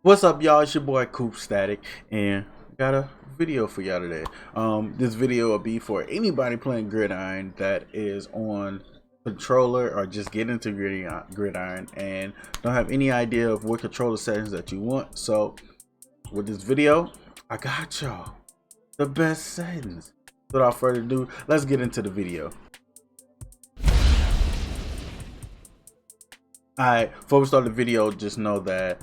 What's up, y'all? It's your boy Coop Static, and got a video for y'all today. This video will be for anybody playing Gridiron that is on controller or just get into Gridiron and don't have any idea of what controller settings that you want. So, with this video, I got y'all the best settings. Without further ado, let's get into the video. Alright, before we start the video, just know that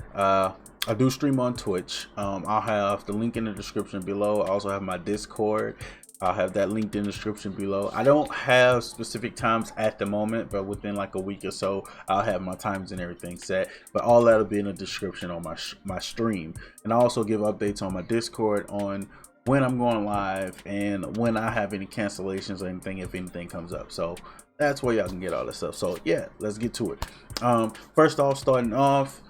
I do stream on Twitch. I'll have the link in the description below. I also have my Discord. I'll have that linked in the description below. I don't have specific times at the moment, but within like a week or so, I'll have my times and everything set. But all that'll be in the description on my stream. And I also give updates on my Discord on when I'm going live and when I have any cancellations or anything, if anything comes up. So that's where y'all can get all this stuff. So yeah, let's get to it. First off, starting off,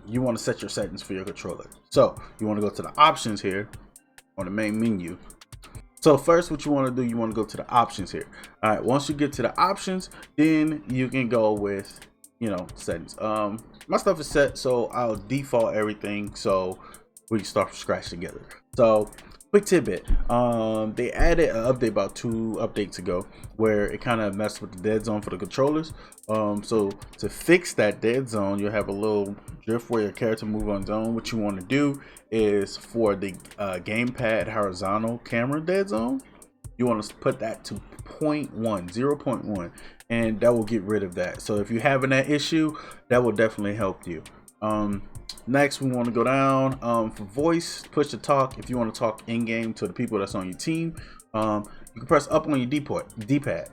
you want to set your settings for your controller. So you want to go to the options here on the main menu. So first, what you want to do, you want to go to the options here. All right, once you get to the options, then you can go with, settings. My stuff is set, so I'll default everything so we can start from scratch together. So quick tidbit, they added an update about 2 updates ago where it kind of messed with the dead zone for the controllers. So to fix that dead zone, you'll have a little drift where your character move on zone. What you want to do is for the gamepad horizontal camera dead zone, you want to put that to 0.1, and that will get rid of that. So if you're having that issue, that will definitely help you. Next, we want to go down for voice, push to talk. If you want to talk in game to the people that's on your team, you can press up on your D-pad.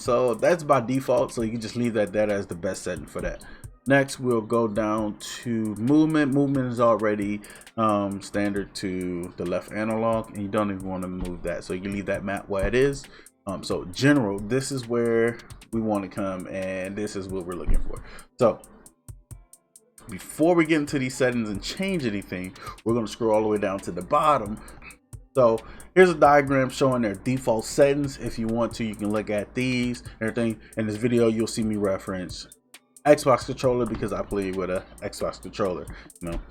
So that's by default, so you can just leave that as the best setting for that. Next, we'll go down to movement. Movement is already standard to the left analog, and you don't even want to move that, so you can leave that map where it is. So general, this is where we want to come, and this is what we're looking for. So before we get into these settings and change anything, we're going to scroll all the way down to the bottom. So here's a diagram showing their default settings. If you want to, you can look at these, everything. In this video, you'll see me reference Xbox controller because I play with a Xbox controller.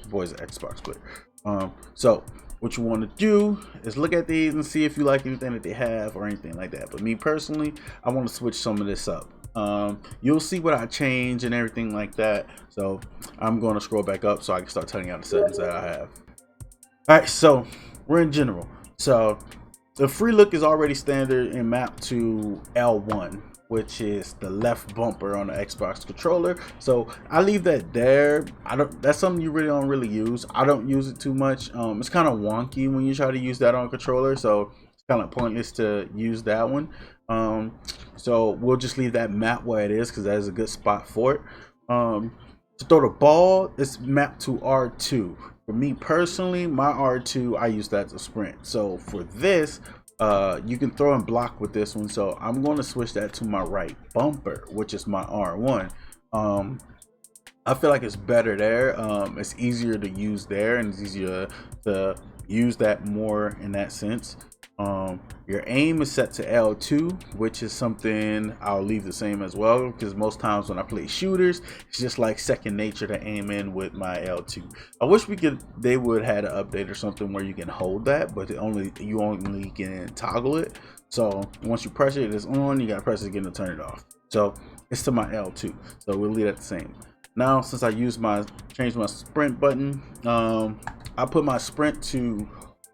Boy's an Xbox player. So what you want to do is look at these and see if you like anything that they have or anything like that. But me personally, I want to switch some of this up. You'll see what I change and everything like that. So I'm going to scroll back up so I can start telling you the settings that I have. All right, so we're in general. So the free look is already standard and mapped to L1, which is the left bumper on the Xbox controller. So I leave that there. That's something you don't use. I don't use it too much. It's kind of wonky when you try to use that on a controller, so it's kind of pointless to use that one. So we'll just leave that map where it is because that is a good spot for it. To throw the ball, it's mapped to R2. For me personally, my R2, I use that to sprint. So for this, you can throw and block with this one. So I'm going to switch that to my right bumper, which is my R1. I feel like it's better there. It's easier to use there, and it's easier to use that more in that sense. Your aim is set to L2, which is something I'll leave the same as well, because most times when I play shooters, it's just like second nature to aim in with my L2. I wish they would have an update or something where you can hold that, but you only can toggle it. So once you press it, it's on. You gotta press it again to turn it off. So it's to my L2. So we'll leave that the same. Now, since I changed my sprint button, I put my sprint to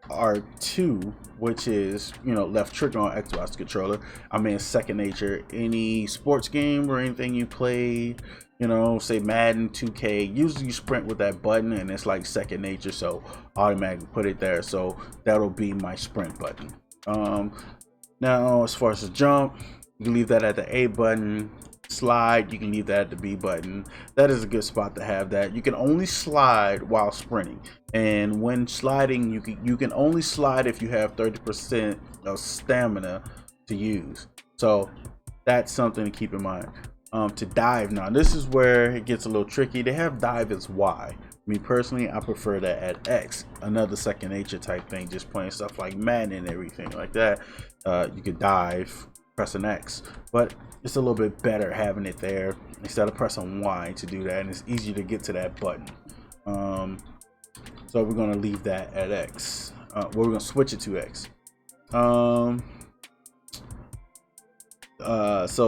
R2, which is left trigger on Xbox controller. I mean, it's second nature. Any sports game or anything you play, say Madden, 2K, usually you sprint with that button, and it's like second nature, so automatically put it there. So that'll be my sprint button. Now as far as the jump, you can leave that at the A button. Slide, you can leave that at the B button. That is a good spot to have that. You can only slide while sprinting, and when sliding, you can only slide if you have 30% of stamina to use. So that's something to keep in mind. To dive, now this is where it gets a little tricky. They have dive as Y. Me personally, I prefer that at X. Another second nature type thing, just playing stuff like Madden and everything like that. You could dive, press an X, but it's a little bit better having it there instead of pressing Y to do that, and it's easier to get to that button. So we're gonna leave that at X. We're gonna switch it to X. So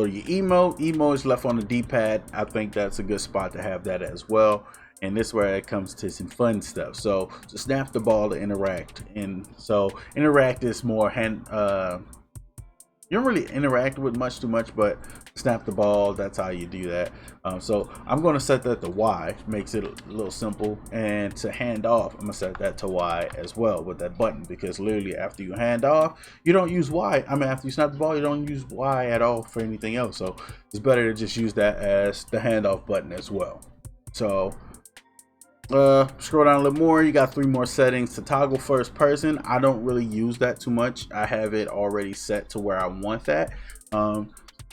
your emo is left on the D-pad. I think that's a good spot to have that as well. And this is where it comes to some fun stuff. So to snap the ball to interact, and so interact is more hand. You don't really interact with too much, but snap the ball, that's how you do that. So I'm going to set that to Y, makes it a little simple. And to hand off, I'm going to set that to Y as well with that button, because literally after you hand off, you don't use Y. I mean, after you snap the ball, you don't use Y at all for anything else. So it's better to just use that as the handoff button as well. So scroll down a little more, you got 3 more settings. To toggle first person, I don't really use that too much. I have it already set to where I want that,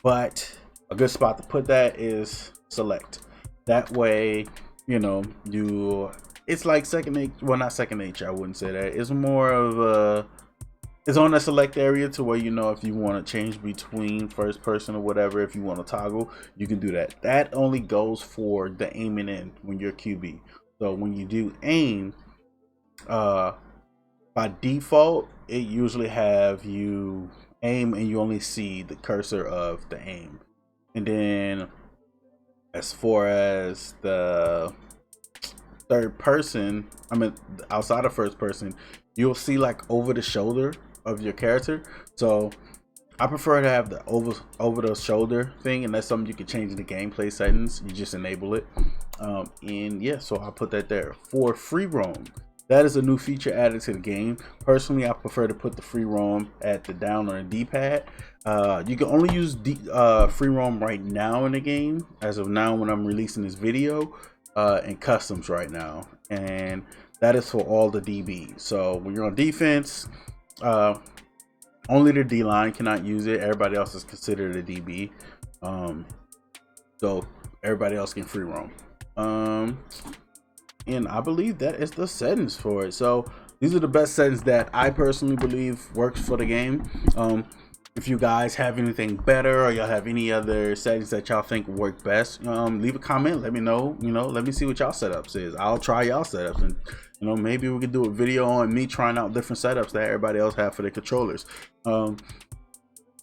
but a good spot to put that is select. That way, you know, it's like second nature. Well, not second nature, I wouldn't say that. It's more of a, it's on the select area to where, you know, if you want to change between first person or whatever, if you want to toggle, you can do that. That only goes for the aiming in when you're QB. So when you do aim, by default, it usually have you aim and you only see the cursor of the aim. And then as far as the third person, I mean outside of first person, you'll see like over the shoulder of your character. So I prefer to have the over the shoulder thing, and that's something you can change in the gameplay settings. You just enable it. And yeah, so I'll put that there. For free roam, that is a new feature added to the game. Personally, I prefer to put the free roam at the down on the D-pad. You can only use free roam right now in the game, as of now when I'm releasing this video, in customs right now, and that is for all the DBs. So when you're on defense, only the D line cannot use it. Everybody else is considered a DB, so everybody else can free roam. And I believe that is the settings for it. So these are the best settings that I personally believe works for the game. If you guys have anything better, or y'all have any other settings that y'all think work best, leave a comment. Let me know. Let me see what y'all setups is. I'll try y'all setups, and maybe we could do a video on me trying out different setups that everybody else have for their controllers. So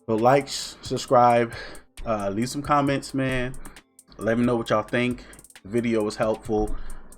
like, subscribe, leave some comments, man. Let me know what y'all think. The video was helpful,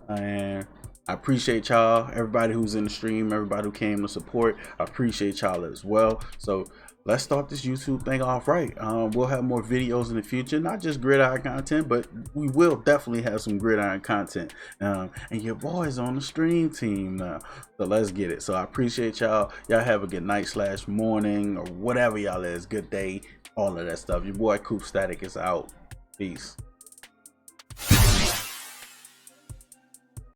and I appreciate y'all, everybody who's in the stream, everybody who came to support. I appreciate y'all as well. So let's start this YouTube thing off right. We'll have more videos in the future, not just Gridiron content, but we will definitely have some Gridiron content. And your boy's on the stream team now, so let's get it. So I appreciate y'all. Y'all have a good night / morning, or whatever y'all is. Good day, all of that stuff. Your boy Coop Static is out. Peace.